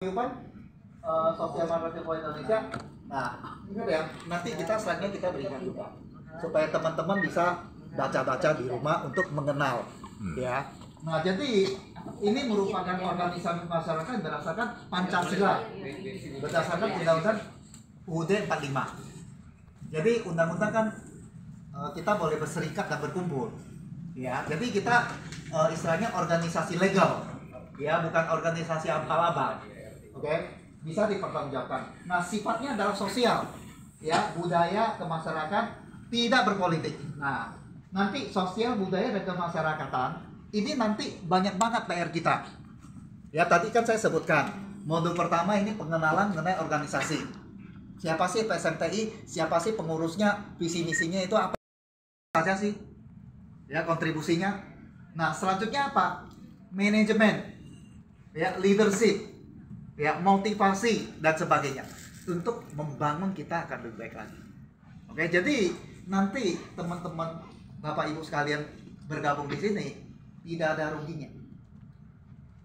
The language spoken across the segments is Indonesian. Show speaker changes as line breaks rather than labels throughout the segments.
Kehidupan sosial marketing Indonesia. Nah, ingat ya, nanti kita slide-nya kita berikan juga supaya teman-teman bisa baca-baca di rumah untuk mengenal, ya. Nah, jadi ini merupakan organisasi masyarakat berdasarkan Pancasila, berdasarkan Undang-Undang UUD 45. Jadi undang-undang kan kita boleh berserikat dan berkumpul, ya. Jadi kita istilahnya organisasi legal, ya, bukan organisasi abal-abal. Oke, bisa dipertanggungjawabkan. Nah, sifatnya adalah sosial, ya, budaya, kemasyarakatan, tidak berpolitik. Nah, nanti sosial, budaya, dan kemasyarakatan ini nanti banyak banget PR kita. Ya, tadi kan saya sebutkan modul pertama ini pengenalan mengenai organisasi. Siapa sih PSMTI? Siapa sih pengurusnya? Visi misinya itu apa saja sih? Ya, kontribusinya. Nah, selanjutnya apa? Manajemen, ya, leadership, ya, motivasi dan sebagainya untuk membangun kita akan lebih baik lagi. Oke, jadi nanti teman-teman Bapak Ibu sekalian bergabung di sini tidak ada ruginya.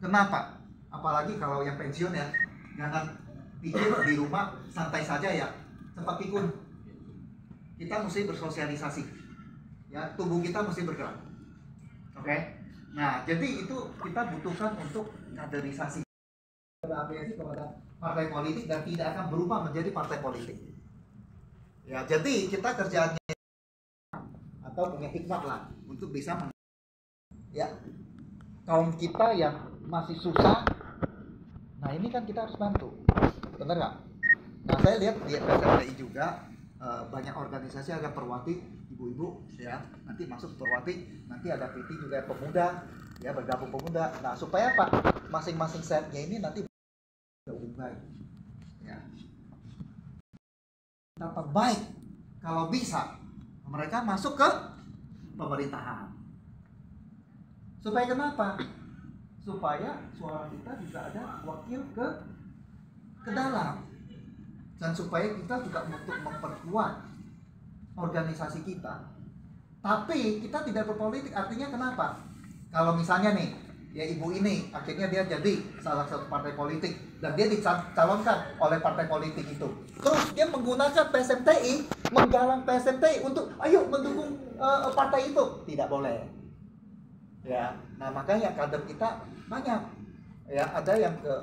Kenapa? Apalagi kalau yang pensiun, ya, jangan pikir di rumah santai saja, ya, sempat pikun. Kita mesti bersosialisasi, ya, tubuh kita mesti bergerak. Oke, nah, jadi itu kita butuhkan untuk kaderisasi, berafiliasi kepada partai politik dan tidak akan berubah menjadi partai politik. Ya, jadi kita kerjaannya atau punya hikmat lah untuk bisa ya, kaum kita yang masih susah. Nah, ini kan kita harus bantu, bener nggak? Nah, saya lihat di PSMTI juga banyak organisasi, ada Perwati, ibu-ibu, ya, nanti masuk Perwati, nanti ada PT juga pemuda, ya, bergabung pemuda. Nah, supaya apa? Masing-masing setnya ini nanti lebih baik, ya. Tanpa baik kalau bisa mereka masuk ke pemerintahan. Supaya kenapa? Supaya suara kita bisa ada wakil ke dalam, dan supaya kita juga untuk memperkuat organisasi kita. Tapi kita tidak berpolitik, artinya kenapa? Kalau misalnya nih, ya, ibu ini akhirnya dia jadi salah satu partai politik dan dia dicalonkan oleh partai politik itu, terus dia menggunakan PSMTI, menggalang PSMTI untuk ayo mendukung partai itu, tidak boleh, ya. Nah, makanya kader kita banyak, ya, ada yang ke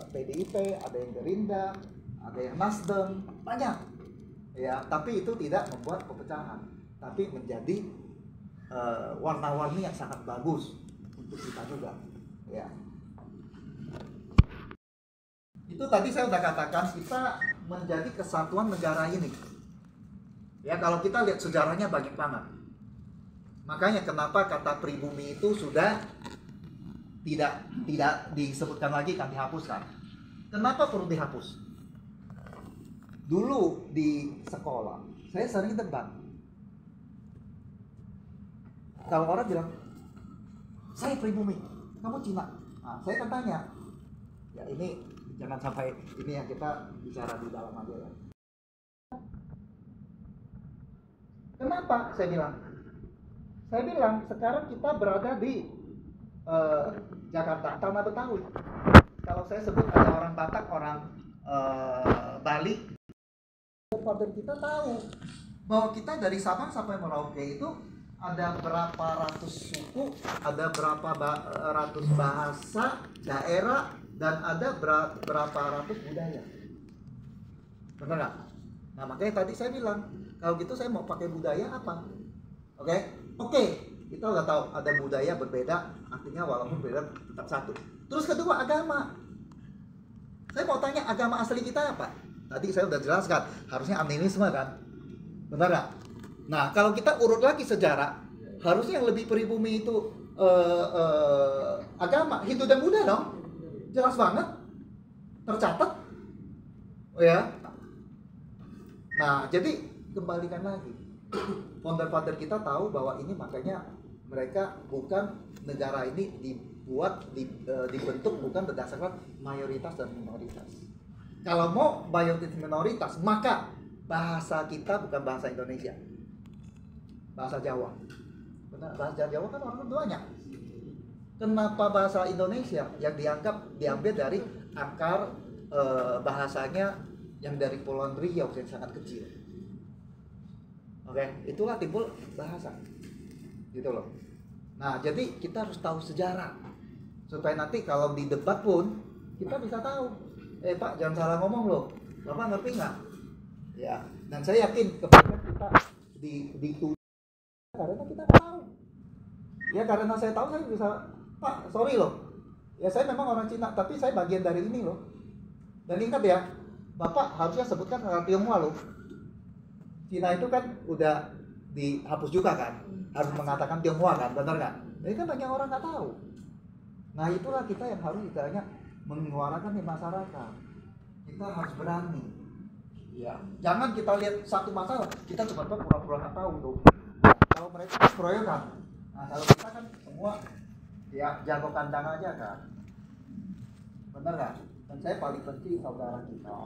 PDIP, ada yang Gerindra, ada yang Nasdem, banyak, ya. Tapi itu tidak membuat perpecahan, tapi menjadi warna-warni yang sangat bagus untuk kita juga, ya. Itu tadi saya sudah katakan, kita menjadi kesatuan negara ini, ya. Kalau kita lihat sejarahnya banyak banget. Makanya kenapa kata pribumi itu sudah tidak disebutkan lagi, kan, dihapuskan. Kenapa perlu dihapus? Dulu di sekolah saya sering debat. Kalau orang bilang saya pribumi, kamu Cina. Nah, saya kan tanya, ya, ini jangan sampai ini yang kita bicara di dalam aja, ya. Kenapa saya bilang? Saya bilang sekarang kita berada di Jakarta, Tanah Betawi. Kalau saya sebut ada orang Batak, orang Bali, father kita tahu bahwa kita dari Sabang sampai Merauke itu ada berapa ratus suku, ada berapa ratus bahasa daerah, dan ada berapa ratus budaya. Benar nggak? Nah, makanya tadi saya bilang, kalau gitu saya mau pakai budaya apa? Oke, kita udah tahu ada budaya berbeda, artinya walaupun beda tetap satu. Terus kedua, agama. Saya mau tanya, agama asli kita apa? Tadi saya udah jelaskan, harusnya animisme, kan? Benar nggak? Nah, kalau kita urut lagi sejarah, harusnya yang lebih pribumi itu agama Hindu dan Buddha dong. Jelas banget, tercatat, ya. Nah, jadi kembalikan lagi, founder-founder kita tahu bahwa ini, makanya mereka bukan, negara ini dibentuk bukan berdasarkan mayoritas dan minoritas. Kalau mau mayoritas minoritas, maka bahasa kita bukan bahasa Indonesia, bahasa Jawa. Benar, bahasa Jawa kan orang banyak. Kenapa bahasa Indonesia yang diambil dari akar bahasanya yang dari Kepulauan Riau yang sangat kecil. Oke, itulah timbul bahasa. Gitu loh. Nah, jadi kita harus tahu sejarah supaya nanti kalau di debat pun kita bisa tahu. Pak, jangan salah ngomong loh. Bapak ngerti nggak? Ya, dan saya yakin kebanyakan kita dituduh karena kita tahu. Ya, karena saya tahu saya bisa, Pak, sorry loh. Ya, saya memang orang Cina, tapi saya bagian dari ini loh. Dan ingat ya, Bapak harusnya sebutkan kata Tionghoa loh. Cina itu kan udah dihapus juga kan, harus mengatakan Tionghoa kan, benar nggak? Jadi kan banyak orang nggak tahu. Nah itulah kita yang harus istilahnya menyuarakan di masyarakat. Kita harus berani. Ya, jangan kita lihat satu masalah, kita cuma pura-pura nggak tahu tuh. Kalau mereka keroyokan, nah kalau kita kan semua ya jago kandang aja kan, benar nggak? Dan saya paling benci saudara kita,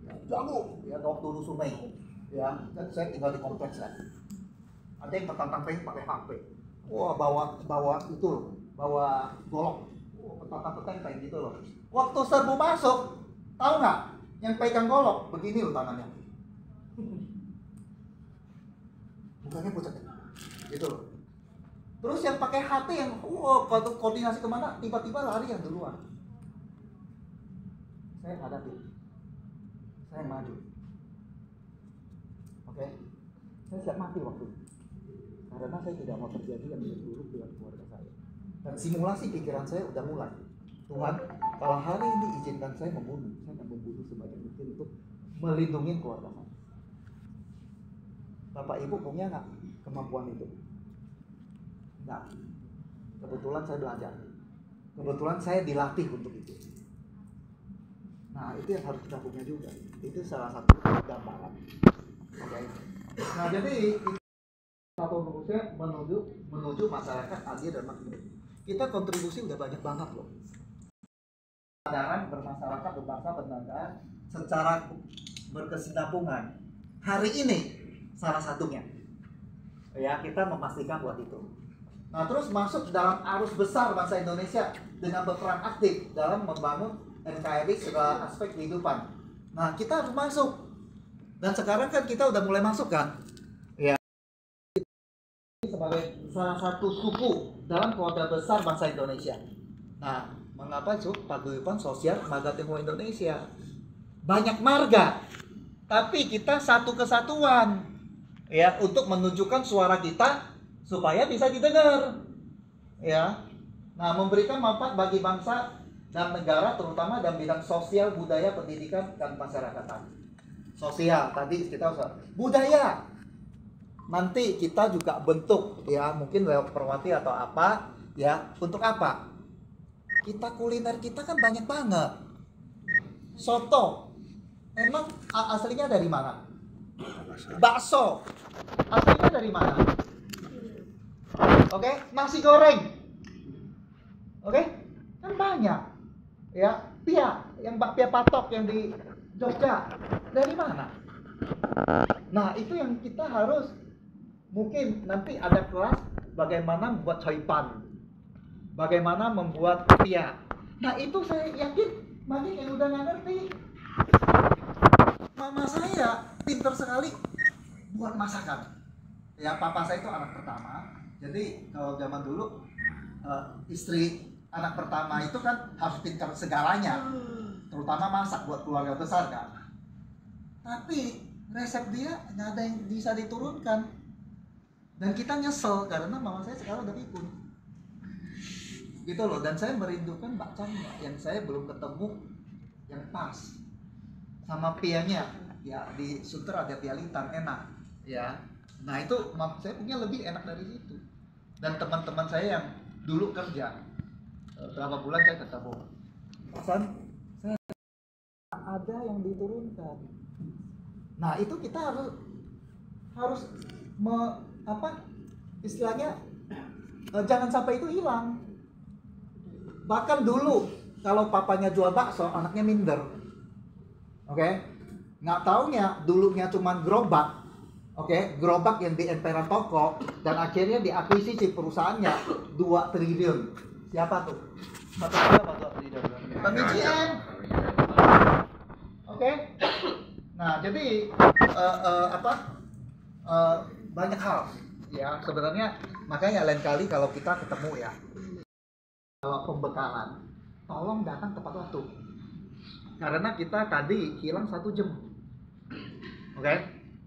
ya, jago, ya Dr. Sungai, ya, dan saya tinggal di kompleks kan. Ada yang petang-petang pakai HP, wah bawa itu, bawa golok, petang-petang kayak gitu loh. Waktu serbu masuk, tahu nggak? Yang pegang golok begini loh tangannya, mukanya pucat, gitu loh. Terus yang pakai HP yang kalau koordinasi kemana, tiba-tiba lari yang duluan. Saya hadapi, saya maju. Oke, saya siap mati waktu itu. Karena saya tidak mau terjadi yang buruk dengan keluarga saya. Dan simulasi pikiran saya udah mulai. Tuhan, kalau hari ini izinkan saya membunuh, saya akan membunuh sebanyak mungkin untuk melindungi keluarga saya. Bapak Ibu punya nggak kemampuan itu? Nggak. Kebetulan saya belajar. Kebetulan saya dilatih untuk itu. Nah, itu yang harus kita punya juga. Itu salah satu gambaran. Oke. Nah, jadi satu Indonesia menuju masyarakat adil dan makmur. Kita kontribusi udah banyak banget loh. Kesadaran bermasyarakat, berbangsa, bernegara secara berkesinambungan. Hari ini salah satunya. Ya, kita memastikan buat itu. Nah, terus masuk dalam arus besar bangsa Indonesia dengan berperan aktif dalam membangun NKRI segala aspek kehidupan. Nah, kita harus masuk. Dan sekarang kan kita udah mulai masuk kan? Ya. Sebagai salah satu suku dalam keluarga besar bangsa Indonesia. Nah, mengapa paguyuban sosial Marga Tionghoa Indonesia? Banyak marga, tapi kita satu kesatuan. Ya, untuk menunjukkan suara kita supaya bisa didengar. Ya. Nah, memberikan manfaat bagi bangsa dan negara terutama dalam bidang sosial, budaya, pendidikan, dan masyarakatan. Sosial tadi kita usah. Budaya nanti kita juga bentuk ya, mungkin lewat Perwati atau apa ya. Untuk apa? Kita kuliner kita kan banyak banget. Soto emang aslinya dari mana? Bakso aslinya dari mana? Oke, nasi goreng. Oke, kan banyak. Ya, pia, yang bakpia patok yang di Jogja dari mana? Nah, itu yang kita harus, mungkin nanti ada kelas bagaimana membuat coipan, bagaimana membuat pia. Nah, itu saya yakin banyak yang udah nggak ngerti. Mama saya pintar sekali buat masakan. Ya, papa saya itu anak pertama. Jadi kalau zaman dulu istri anak pertama itu kan harus pintar segalanya, terutama masak buat keluarga besar kan. Tapi resep dia nggak ada yang bisa diturunkan, dan kita nyesel karena mama saya sekarang udah pikun, gitu loh. Dan saya merindukan bakcamnya yang saya belum ketemu yang pas sama pianya. Ya di Sunter ada pia Lintang enak, ya. Nah itu saya punya lebih enak dari situ. Dan teman-teman saya yang dulu kerja berapa bulan saya ketemu, pesan saya ada yang diturunkan. Nah itu kita harus istilahnya jangan sampai itu hilang. Bahkan dulu kalau papanya jual bakso, anaknya minder. Oke, nggak taunya dulunya cuma gerobak. Oke, gerobak yang di emperan toko, dan akhirnya diakuisisi perusahaannya 2 triliun Siapa tuh? Satu siapa tuh leader? Bang IGN. Oke. Nah, jadi banyak hal ya sebenarnya, makanya lain kali kalau kita ketemu ya, kalau pembekalan, tolong datang tepat waktu. Karena kita tadi hilang 1 jam. Oke?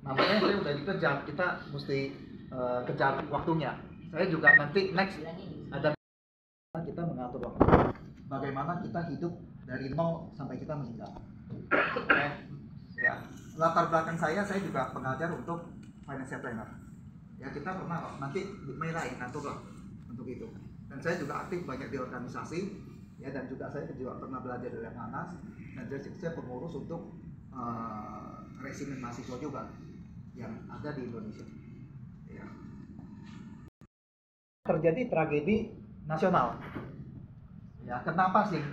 Nah, makanya saya udah dikejar, kita mesti kejar waktunya. Saya juga nanti next ada kita mengatur waktu. Bagaimana kita hidup dari 0 sampai kita meninggal. Oke? Ya. Latar belakang saya juga pengajar untuk financial planner. Ya, kita pernah nanti mulai ngatur lah untuk itu. Dan saya juga aktif banyak di organisasi, ya, dan juga saya juga pernah belajar dari Anas, dan saya pengurus untuk resimen mahasiswa juga yang ada di Indonesia. Ya. Terjadi tragedi nasional. Ya, kenapa sih